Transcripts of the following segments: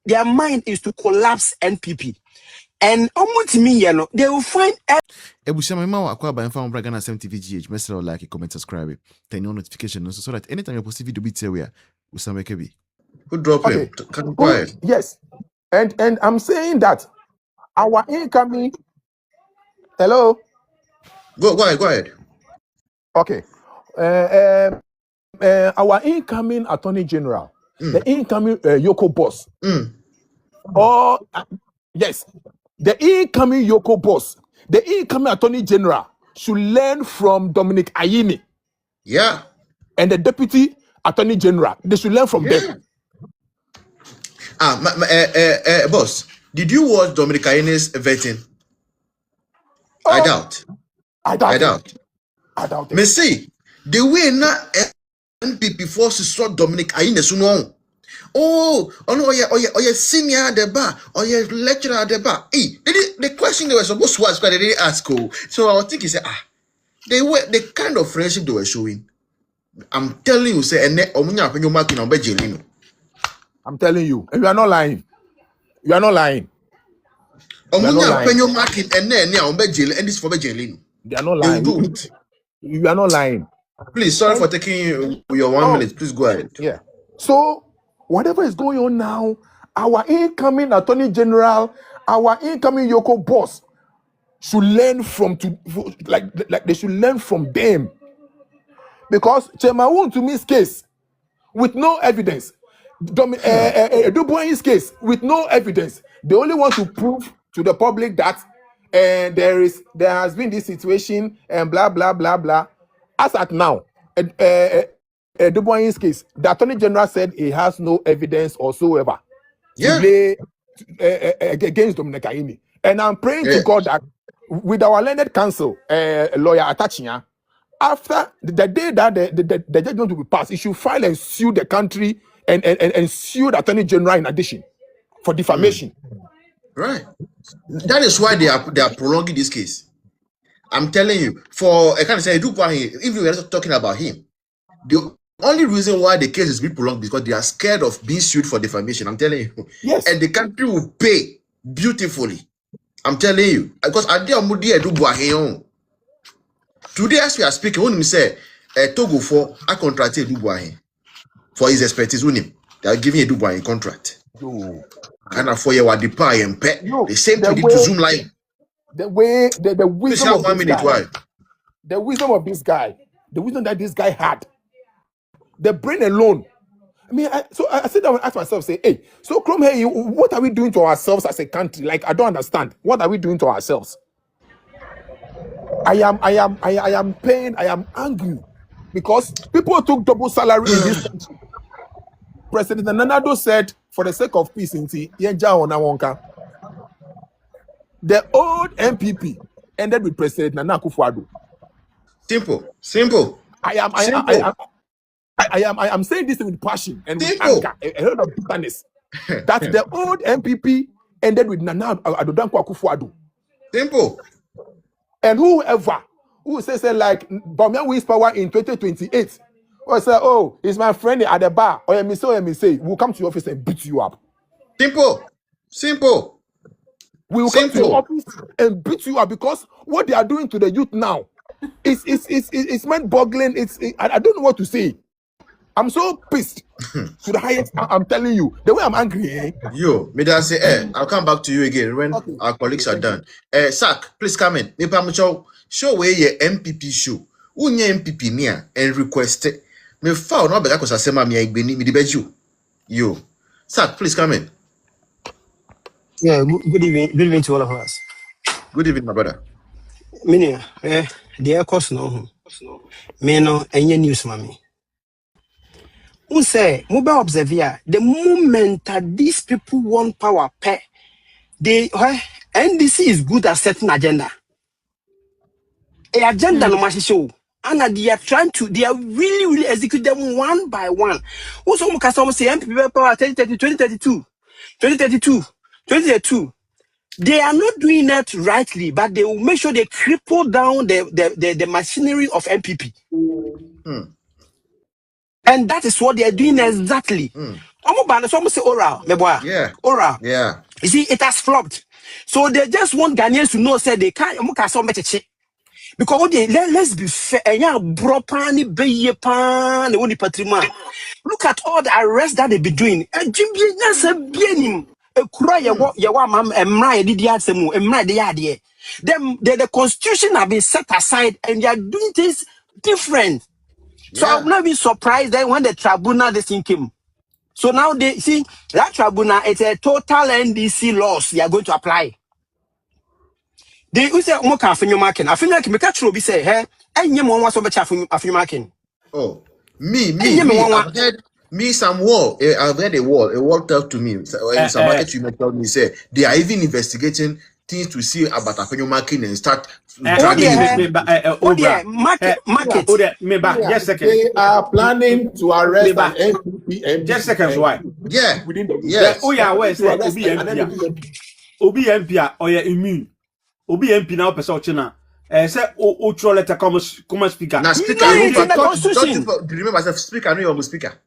Their mind is to collapse NPP. And almost me, they will find. Ebushama Mama acquire by Infam Bragana 70 VGH. Message like, comment, subscribe, turn on notification so that anytime you post a video, be tell where Usama Kebi. Who drop him? Quiet. Yes. And I'm saying that our incoming. Hello. Go ahead. Okay. Our incoming Attorney General, the incoming Yoko boss. Yes, the incoming Yoko boss, the incoming Attorney General should learn from Dominic Ayini. Yeah. And the Deputy Attorney General, they should learn from them. Boss, did you watch Dominic Ayini's vetting? I doubt. I doubt it. Me see, the way na NPP forces saw Dominic Ayini suno. Oh no, yeah, senior at the bar, or yeah, lecturer at the bar. Hey, the question they were supposed to ask, but they didn't ask. So I was thinking, they were the kind of friendship they were showing. I'm telling you, say, I'm telling you, and you are not lying. You are not lying. They are not lying. You are not lying. Please, sorry for taking your 1 minute. Please go ahead. Yeah. So whatever is going on now, our incoming Attorney General, our incoming Yoko boss should learn from like they should learn from them. Because Chemawun to me's case with no evidence, Dubois' case with no evidence, they only want to prove to the public that there has been this situation and blah blah blah blah. As at now, Dubois' case, the Attorney General said he has no evidence whatsoever to lay against Dominic Ayini. And I'm praying to God that with our learned counsel, lawyer Atachia, after the day that the judgment will be passed, he should file and sue the country and sue the Attorney General in addition for defamation. Right. That is why they are prolonging this case. I'm telling you, for I can't say if we were talking about him, the only reason why the case is being prolonged is because they are scared of being sued for defamation. I'm telling you. Yes. And the country will pay beautifully. I'm telling you. Because today, as we are speaking, when we say Togo for a contract for his expertise, they are giving a Dubai a contract. And for your the pie and pet, the same thing to Zoom line. The wisdom of this guy, the wisdom that this guy had, the brain alone. I mean, so I sit down and ask myself, say, hey, so Chrome, hey, what are we doing to ourselves as a country? Like, I don't understand. What are we doing to ourselves? I am pained. I am angry because people took double salary in this country. President Nanado said, for the sake of peace, the old NPP ended with President Nana Akufo-Addo. Simple. I am saying this with passion and with anger, a lot of bitterness. That the old NPP ended with Nana Akufo-Addo. Simple. And whoever who says like Bamian wins power in 2028, or say, oh, it's my friend at the bar, or me say, we'll come to your office and beat you up. Simple. We will come to your office and beat you up because what they are doing to the youth now is mind-boggling. I don't know what to say. I'm so pissed to the highest. I'm telling you, the way I'm angry. I'll come back to you again when our colleagues are done. Sak, please come in. Show where your MPP show. Unye MPP niya and request it. Me foul no bega kosa sema mi igbeni mi dibeju. Yo. Sak, please come in. Yeah, good evening to all of us. Good evening, my brother. Many, the air cost no. Me no any news, mommy. Who say, mobile observe the moment that these people want power, NDC is good at setting agenda. A agenda no matter show. And they are really execute them one by one. Also, some say MPP power 2032. They are not doing that rightly, but they will make sure they cripple down the machinery of MPP. And that is what they are doing exactly. Omo ban so say oral, me boy. Yeah. Oral. Yeah. You see, it has flopped. So they just want Ghanaians to know, say they can't because let's be fair, yeah, bro pani be pan the patrimoine. Look at all the arrests that they be doing. And Jimmy, that's a bien a cry ya wa mam emra di asemu emra de yade. Them the constitution have been set aside and they are doing things different. So I Yeah. will not be surprised then when the tribunal this thing came. So now they see that tribunal, it's a total NDC loss they are going to apply. They say mo ka afanyo marking. Afanyo marking me catch be say hey enye mo wan so be afanyo marking. Oh, me. Enye me wan I've heard me some wall. I've heard a wall talk to me. In some market you may tell me say they are even investigating things to see about Apenyo marking and start dragging market. Just second. They are planning to arrest an NPP. Just seconds, why? Yeah. Within the Yes. Oh yeah, where say Obi MP or your immune. Obi MP now person china. Say o throw letter come speaker. Now speaker, No, you it's in the constitution. remember myself speaker, I know you're speaker.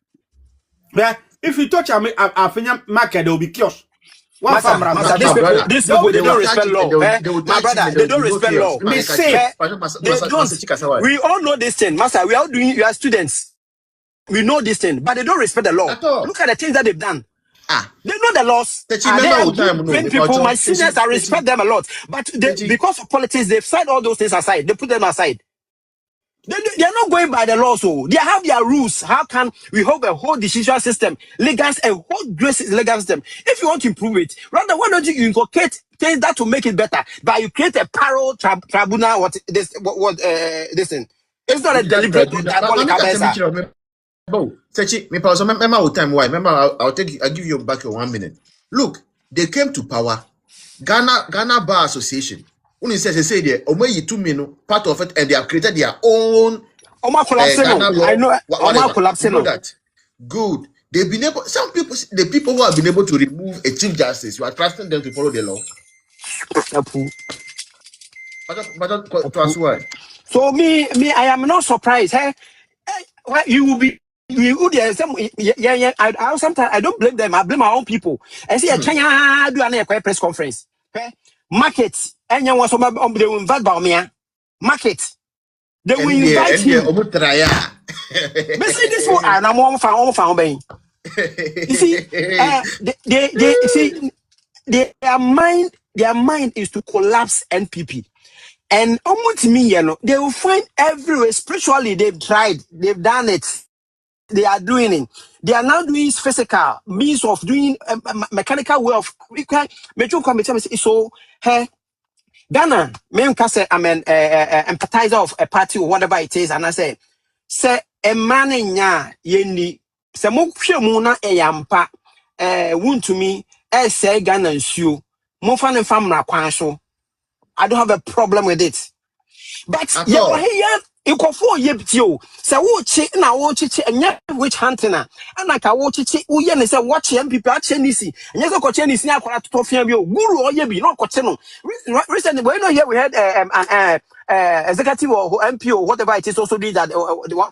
Yeah, if you touch a market, there will be chaos. Master, these people, they don't respect law. My brother, they don't respect law. Me say, we all know this thing, Master. We are students. We know this thing, but they don't respect the law. Look at the things that they've done. They know the laws. People, my seniors, I respect them a lot. But because of politics, they've set all those things aside. They put them aside. They are not going by the law, so they have their rules. How can we have a whole decision system, legal, a whole legal system? If you want to improve it, rather why don't you inculcate things that will make it better? But you create a parallel tribunal. This thing? It's not a deliberate diabolical. Sechi, me pause. Remember what time? Why? Remember, I'll give you back your 1 minute. Look, they came to power. Ghana Bar Association. Only says they say there, Omeyi 2 million part of it, and they have created their own. Ghana law. I know. You know that. Good. They've been able. Some people, the people who have been able to remove a chief justice, you are trusting them to follow the law. But to us why? So me, I am not surprised. Hey, you will be. I sometimes I don't blame them. I blame our own people. I see a China do a press conference. Okay? Market. And you want some they will invite Baumia. Market. They will invite him. But see this one, and I'm on found. You see, they see their mind is to collapse NPP. And almost me, they will find everywhere. Spiritually, they've tried, they've done it. They are doing it. They are now doing physical means of doing mechanical way of. So, hey, Ghana, me say I'm an empathizer of a party or whatever it is, and I say a man in ya yendi. Se mo hwe mu na eyampa wuntumi say Ghana nsuo. Mo fa ne famra kwan so. I don't have a problem with it. But yeah, ikofo yebtio. Se wo chi na wo chi enya witch hunting na. Anaka wo chi wo ye ne se watch MPP a NDC. Enya se ko NDC akwara totofia bi o. Guru o ye bi no ko no. Recently we know here we had executive or MP or whatever it is also did that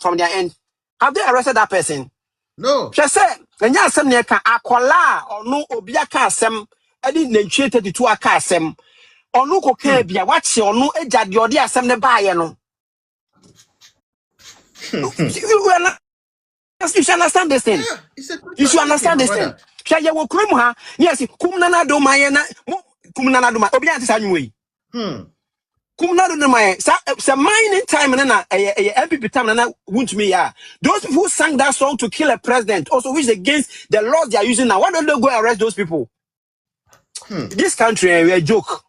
from their end. Have they arrested that person? No. She said, enya asem ne ka akola onu obi aka asem edi nantwie 32 aka asem. Onu ko ka bia wache onu eja de ode asem ne baaye no. You should understand this thing. You should understand this thing. Shall you walk room ha? Yes, kumnana do mayena kumnana do ma obi ante sa nwe. Kumnana do my sa mining time na MPP time na won't me ya. Those people who sang that song to kill a president also which against the laws they are using now. Why don't they go arrest those people? This country we a joke.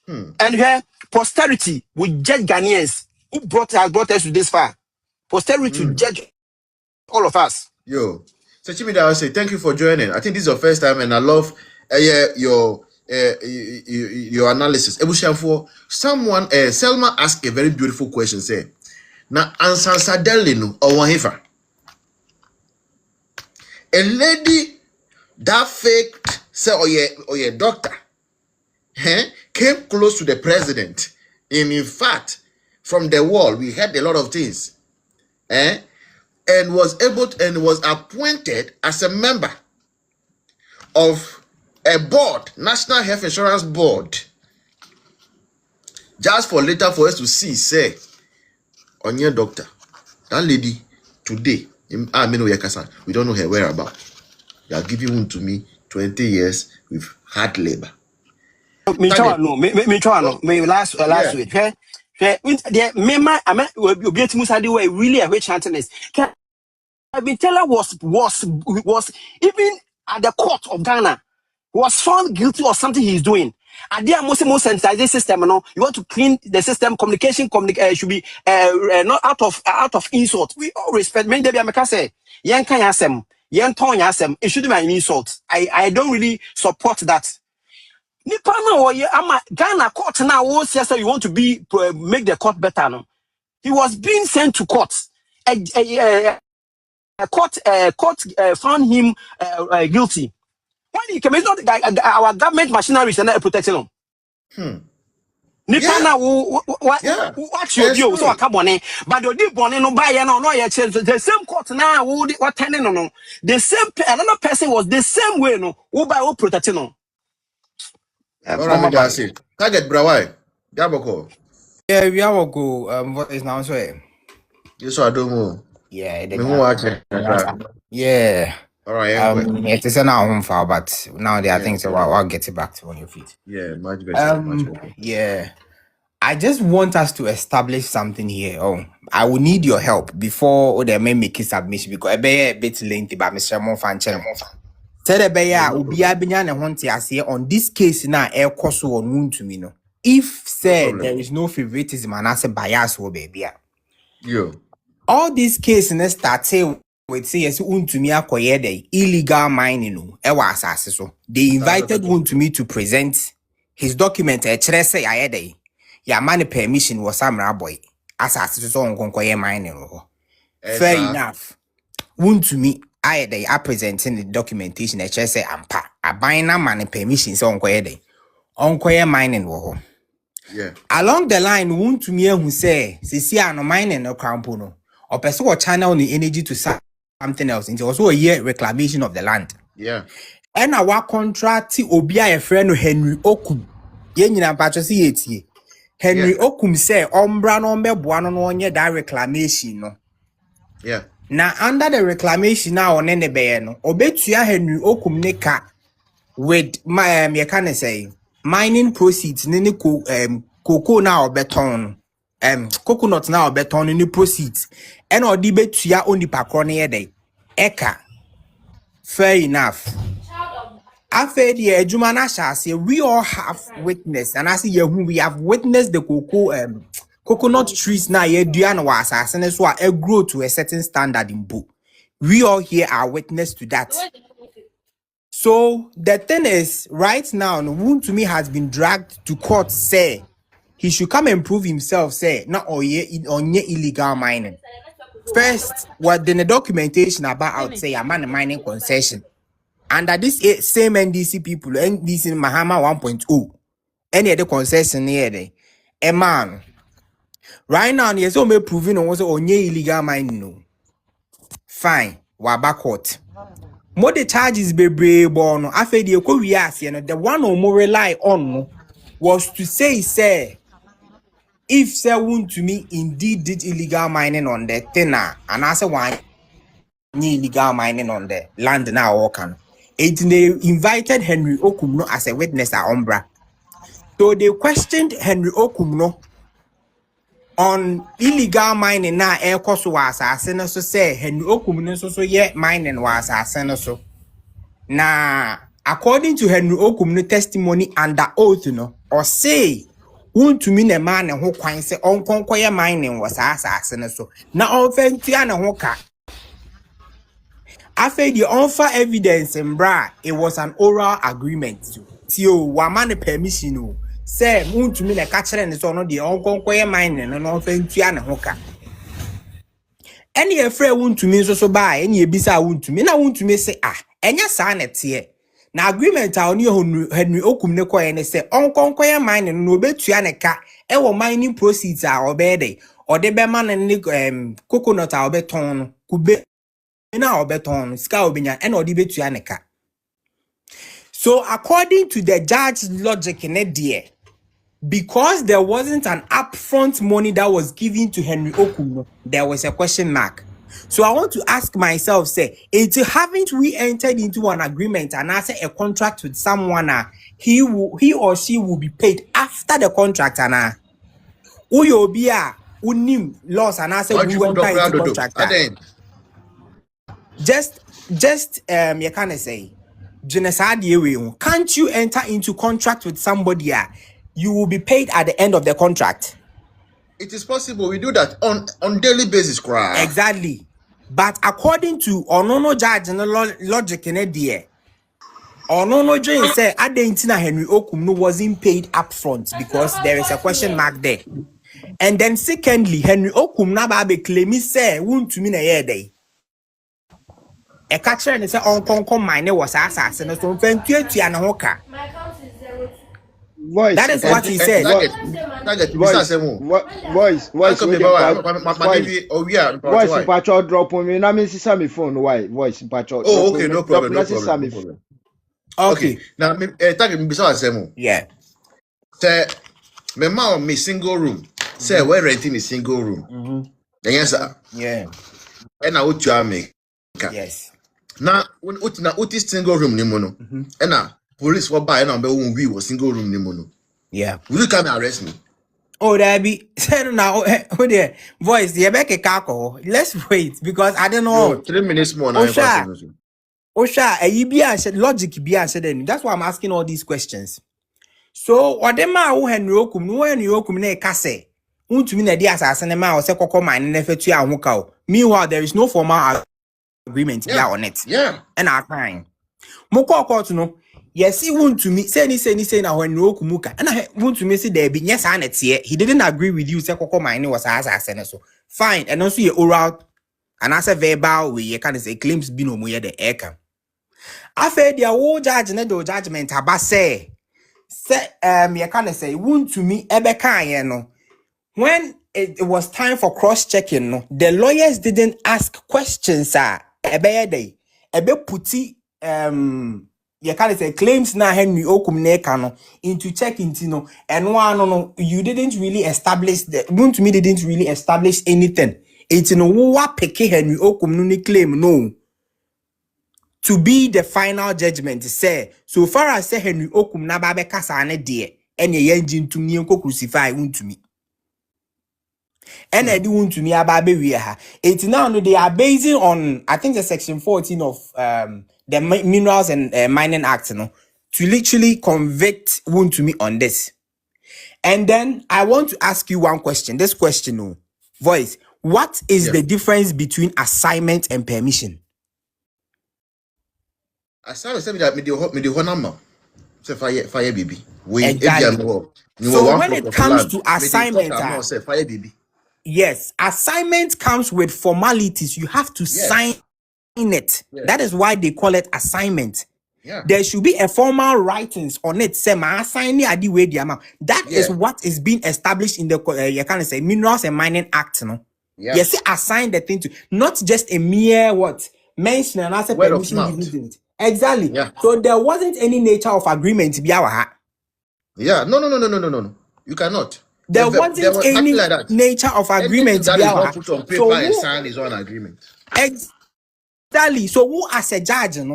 And here posterity will judge Ghanaians who brought us to this far. Posterity will judge all of us. Yo, so Chimida, I say thank you for joining. I think this is your first time, and I love your analysis. For someone, Selma asked a very beautiful question. Say, now answer Sadelino or Wahifa. A lady that faked say or your doctor came close to the president. And in fact, from the wall, we heard a lot of things. and was appointed as a member of a board, National Health Insurance Board, just for later for us to see, say, on your doctor, that lady today, we don't know her whereabouts. They are giving one to me 20 years with hard labor. Me try no. Me last week. The member I mean we get Musadi way really a which chances. I've been telling was even at the court of Ghana was found guilty of something he's doing. And there most sensitizing system, you want to clean the system. Communication should be not out of insult. We all respect. Many debi ameka say yen kan yasem, yen ton yasem. It shouldn't be an insult. I don't really support that. Nipa na oye ama Ghana court now won't say you want to be make the court better. No, he was being sent to court. Court found him guilty. When he came, it's not our government machinery is not protecting him. Nipa na what you do so akabone, but the deep one no buy no change the same court now what turning no the same another person was the same way no who buy who protecting no. Target Brawai. Gaboko. Yeah, we are go. What is now so? Yes, I don't know. Yeah, yeah. All right. It is an home file, but now they are things so I'll get it back to on your feet. Yeah, much better. Much better. Yeah. I just want us to establish something here. Oh, I will need your help before they may make a submission because I be a bit lengthy, but Mr. Monfan. Said Ubi Abinan and want to say on this case now, air cost or wound to me. No, if said there is no favoritism and I say bias, oh baby. Yo. All these cases start with say yes, to me the illegal mining. No, so they invited one to me to present his document. Say I had a ya money permission was some boy as on conquer mining. Fair enough. One to me. They are presenting the documentation. I say ampa. I buy na money permission so on mining wo. Yeah. Along the line, one to me who say, "See, no mining no crampono." Or pursue channel the energy to something else. It's also a year reclamation of the land. Yeah. And our contract obia a friend Henry Okum. Yen patrasi eti. Henry Okum say ombra no me buano no nye that reclamation no. Yeah. Now under the reclamation now on any no obetua Henry Okum neka with my can say mining proceeds nini cocoa now beton coconut now beton ni proceeds and or di betua only pakron day eka fair enough. After the Jumana say we all have witnessed and I see who we have witnessed the coconut trees now ye duan was and so I grow to a certain standard in book. We all here are witness to that. So the thing is, right now, Woon to me has been dragged to court. Say he should come and prove himself. Say not on illegal mining. First, what then the documentation about say a man mining concession under this same NDC people, NDC Mahama 1.0, any other concession here there, a man. Right now, there's so many proving on illegal mining. No. Fine, we're back court. More the charges be brave born. After the the one or more rely on was to say, if say wound to me indeed did illegal mining on the tenor, and I say one illegal mining on the land now working. They invited Henry Okumno as a witness at Umbra. So they questioned Henry Okumno on illegal mining na air cost was asking so say Henry Okumno so yeah mining was asking so. Na according to Henry Okumno testimony under oath or say won to mean a man who kwan say on konkoye mining was asking so. Na onfentia na ho ka. After the offer evidence and bra, it was an oral agreement. Tio wamane permission. Say, moon to me like catcher and so on the unconquer mine and an offense to an hoka. Any afraid wound to me so by any bisa wound to me. Now wound to me say, and your son at here. Now agreement our new Henry Okum Neko and say, unconquer mine and no bet to aneka, mining proceeds are obey or the beman and coconut our beton. kube na obeton ska obenya and odi betua ne ka. So according to the judge's logic in it there, because there wasn't an upfront money that was given to Henry Okuno, there was a question mark. So I want to ask myself, say, haven't we entered into an agreement and answer a contract with someone? He or she will be paid after the contract, and Uyobia unim loss and answer we went into contract. Just you can say, can't you enter into contract with somebody? You will be paid at the end of the contract. It is possible. We do that on daily basis, cry. Exactly. But according to Onono judge and logic in it, dear, Onono Jane said Adentina Henry Okum wasn't paid upfront because there is a question mark there. And then secondly, Henry Okum Nababe claim he say won't to mean a year day. A catcher and say on Concom mine was assassin from 20 and Hoka. Voice. That is what he said. Voice. Voice. Pacho drop on me. Na me see my phone. Why? Voice. Pacho. Oh, okay, no problem. No problem. Okay. Now, tag me beside Semo. Yeah. Say, me ma me single room. Say, we're renting a single room. Yes, sir. Yeah. And I would you me. Yes. Now, when uti single room ni mono. And now. Police were by and we was single room ni mono. Yeah. Will you come and arrest me? Oh, there be now. Oh, there. Voice, the Ebeke Kako. Let's wait because I don't know. No, 3 minutes more. Osha, logic be answered. That's why I'm asking all these questions. So, whatever who Henry Okum ne kase. Unto me na dia assassin ma or se koko mine ne fetu a hokao. Meanwhile, there is no formal agreement on it. Yeah. And our crime. Moko to know. Yes, he won't to me say now when no kumuka. And I want to me say there be yes and it's here. He didn't agree with you, say Coco mine was assassin. So fine, and also your oral and as a verbal way you can say claims be no more the aircam. I fed your old judge and the judgment about say you can say won't to me ebeka you know. When it was time for cross-checking, no, the lawyers didn't ask questions, ebe puti you can't say claims na Henry Okum nekano into checking no and one no you didn't really establish to me didn't really establish anything. It's no what peke Henry Okum no claim no to be the final judgment say so far as say Henry Okum na babe kasa ane de and ye engine to me crucify to me. And I do want to me about it's now they are basing on I think the section 14 of the Minerals and Mining Act, to literally convict want to me on this. And then I want to ask you one question. This question, Voice, what is the difference between assignment and permission? Assignment say that me the number. Say fire baby. Exactly. So when it comes to assignment, say fire baby. Yes, assignment comes with formalities. You have to sign it. That is why they call it assignment. There should be a formal writings on it. Say my assigning adi way the amount. That is what is being established in the you can say Minerals and Mining Act. No, yes, assign the thing to not just a mere what mention and as a permission. Exactly. Yeah. So there wasn't any nature of agreement to be our. Yeah. No. You cannot. There wasn't any like nature of agreement. That is not put on paper and sign his own agreement. Exactly. So who as a judge, you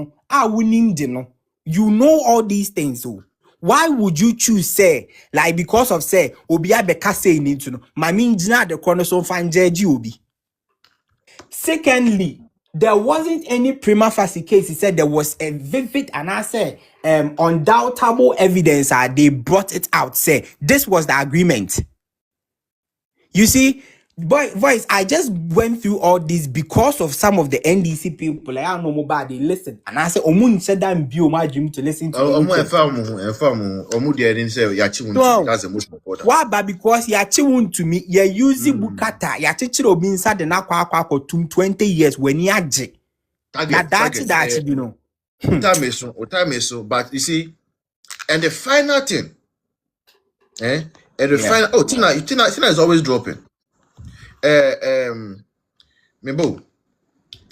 know all these things. So why would you choose say like because of say Obia Beka say need to know? My mean the cornerstone find judge Obi. Secondly, there wasn't any prima facie case. He said there was a vivid and I said undoubtable evidence. They brought it out. Say this was the agreement. You see, Voice, I just went through all this because of some of the NDC people. I don't know about they listen, and I said, "Omun said that bio my dream to listen to." Omu didn't say that's the most important. Why? But because yachiwun to me, you using bukata, yachichiro be inside the nakwa for 20 years when you aje. That you know. Time is so, but you see, and the final thing, and the final Tina is always dropping. Mebo,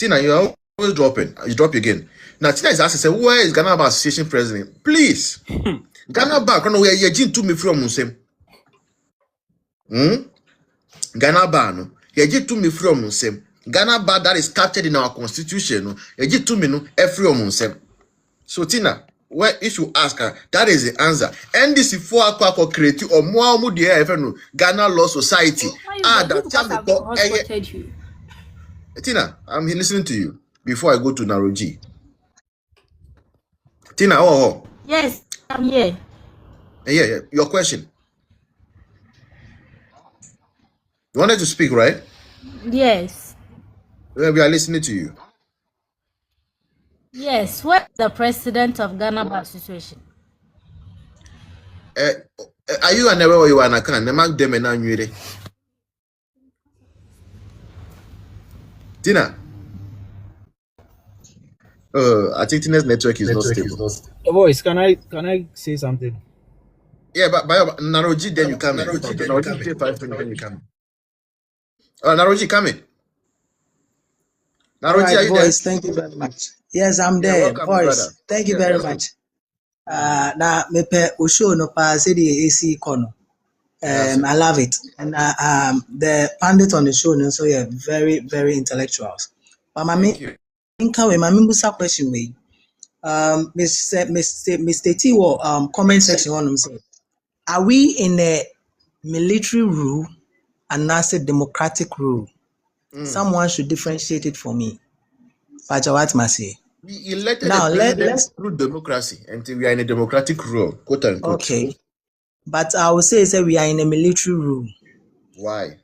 Tina, you're always dropping. You drop again. Now Tina is asking, say, where is Ghana Bar Association president? Please. Ghana Bar, we are yejin to me from Musem. Ghana Bar, no. Yejin to me from Musem. Ghana Bar that is captured in our constitution, no. Yejin to me no every Musem. So Tina, where if you ask her, that is the answer. NDC for aqua create or more no Ghana Law Society. That you. Tina, I'm listening to you before I go to N0W. Tina, oh. Yes, I'm here. Yeah. Your question. You wanted to speak, right? Yes. We are listening to you. Yes, where's the president of Ghana Bar Association? Are you an or you are an can? Mark them and annually. Tina. I think Tina's network is not stable. Voice, can I say something? Yeah, but by N0W, then you come in. N0W, 5 minutes, then you come in. N0W, come in. All right, Voice, thank you very much. Yes, I'm there. Welcome, Voice, brother. thank you very much. Now, me pe usho no pa say the AC kono. I love it. And the pundit on the show, so yeah, very, very intellectuals. But my busa question way. Mr. T comment section on himself. Are we in a military rule and not a democratic rule? Someone should differentiate it for me. Pajawat Masi. We elected Now let's through democracy until we are in a democratic rule, quote unquote. Okay. But I would say we are in a military rule. Why?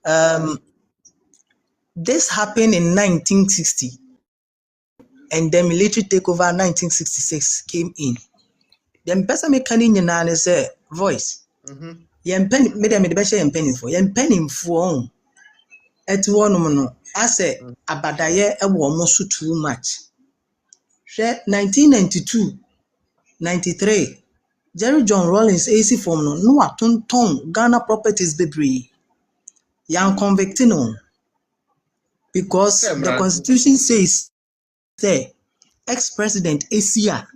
This happened in 1960, and the military takeover 1966 came in. The person making in say Voice. Yen penny made a medibesha yen penny for at one I say abadaye a woman so too much. 1992, 93. Jerry John Rawlings AC form no atonton Ghana properties bebree. Yan convicting on because the constitution says say ex-president ACA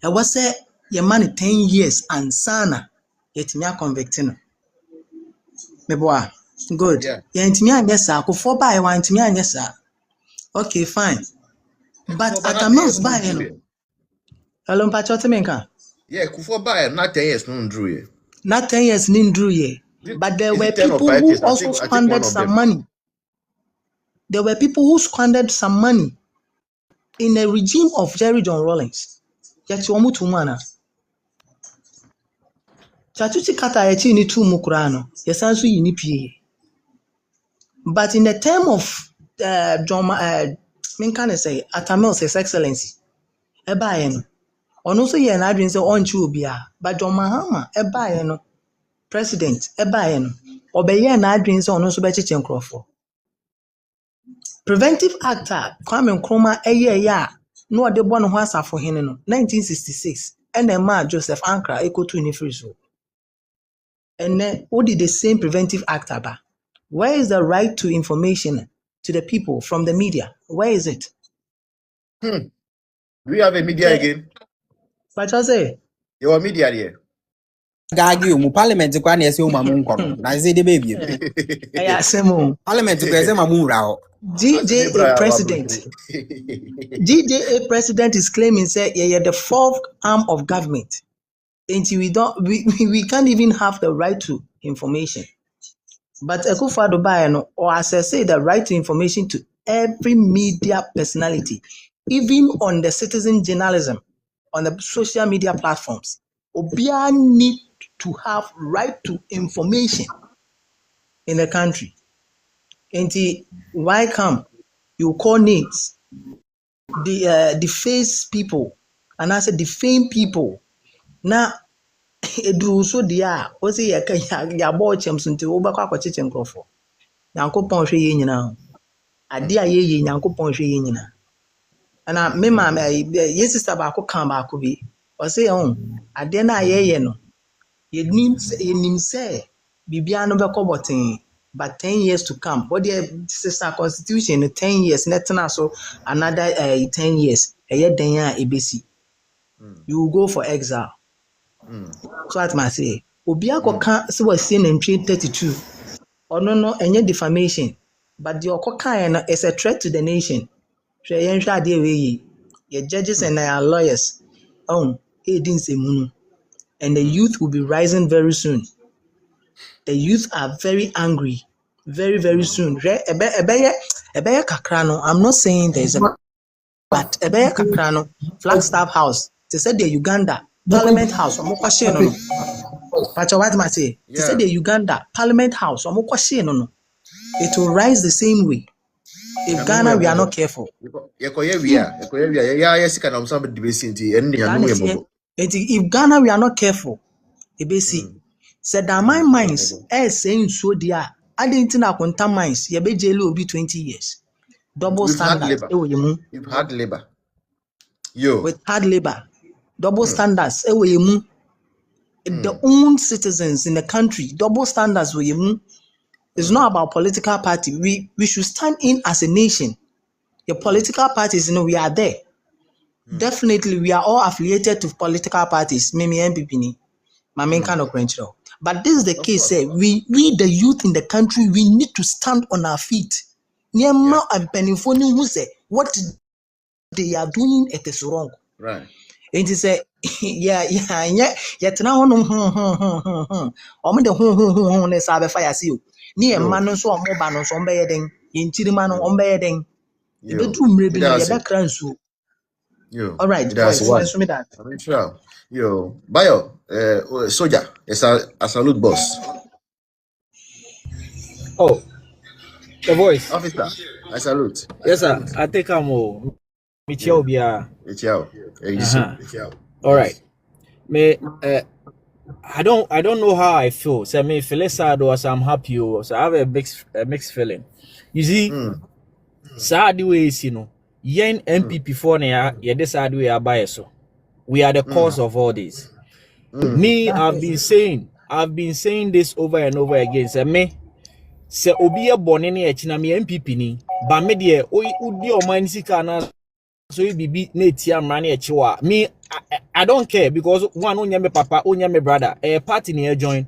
was say your money 10 years and sana yet me convicting. Meboa good. Yeah, intimi anyesa akofo ba e wan intimi anyesa. Okay, fine. But at a month by hello mpacho temenka. Yeah, Kufo by not 10 years no drew ye. Not 10 years nindru ye. But there were people who also squandered some money. There were people who squandered some money in a regime of Jerry John Rawlings. Yet you want to mana. Chatuchi kata yeti ni tu mukurano. Yesansu yinipi. But in the term of John, can say Atamel His Excellency, Ebayeno. Also, ye and Adrian say on Chubia, but John Mahama, Ebayeno, President, Ebayeno, Obey and Adrian on also better Crawford. Preventive Actor, Kwame Nkrumah, a year, no, the one who has for him, 1966, and then Ma Joseph Ankara, equal to Nifriso. And then, what did the same Preventive Act about? Where is the right to information to the people from the media? Where is it? We have a media again. But I say, You are media here. Gagi mu parliament kwa na ese umamu nkono na ze de baby parliament kwa ese mamu ra GJA president is claiming say yeah the fourth arm of government until we can't even have the right to information. But Akufo-Addo Bayano or assess the right to information to every media personality, even on the citizen journalism, on the social media platforms. Obia need to have right to information in the country. And why come you call names, deface people, and I said defame people. Now Edu so dia o se ya bo chemso nti wo bakwa kwacheche nkrofo Nyankopon hwe ye nyina ade a ye Nyankopon hwe ye nyina ana me ma ye sister ba ko kan ba ko bi o se ade na ye no ye nim se bibia no be ko boten but 10 years to come. What the sister constitution 10 years, net so another 10 years. You will go for exile. So at my say, Obiako can't see what seen in 32. Or no, any defamation. But the Okoka is a threat to the nation. Your judges and our lawyers. Oh, it didn't say munu. And the youth will be rising very soon. The youth are very angry, very, very soon. Ebeye Kakrano, I'm not saying there's a, but Ebeye Kakrano, Flagstaff House, they said the Uganda Parliament House, Pacha what must say? They said the Uganda Parliament House, it will rise the same way. If Ghana, we are not careful. If Ghana, we are not careful, said that my mines, saying so dear, I didn't know quantum mines, Yabe will be 20 years. Double standards, You've had labor. Yo. With hard labor, double standards, the own citizens in the country, double standards. It's not about political party. We should stand in as a nation. The political parties, we are there. Definitely, we are all affiliated to political parties. Maybe NPP, my main kind of control. But this is the case. We the youth in the country, we need to stand on our feet. Niema and Penifoni who say what they are doing, it is wrong. Right. And he say, yeah. Yet now, the fire see you. Near man so more banos on bedding, in Chiriman on bedding. The bedroom may be a background. All right, that's me that. Sure. Yo, Bayo, soldier, a salute boss. Oh, the voice. Officer, I salute. Yes, sir. I take a more. Michelle Bia. All right. Me, I don't know how I feel. So me feel sad or I'm happy or so I have a mixed feeling. You see, sad ways, yen NPP for ne ya decide we are biased. So we are the cause of all this. Me, I've been saying this over and over again. Say me, say obi a born ne echina me NPP ni, ba me de udi o man sika na so you be netia mrani echiwa. Me, I don't care because one onya me papa, onya me brother. Party near join.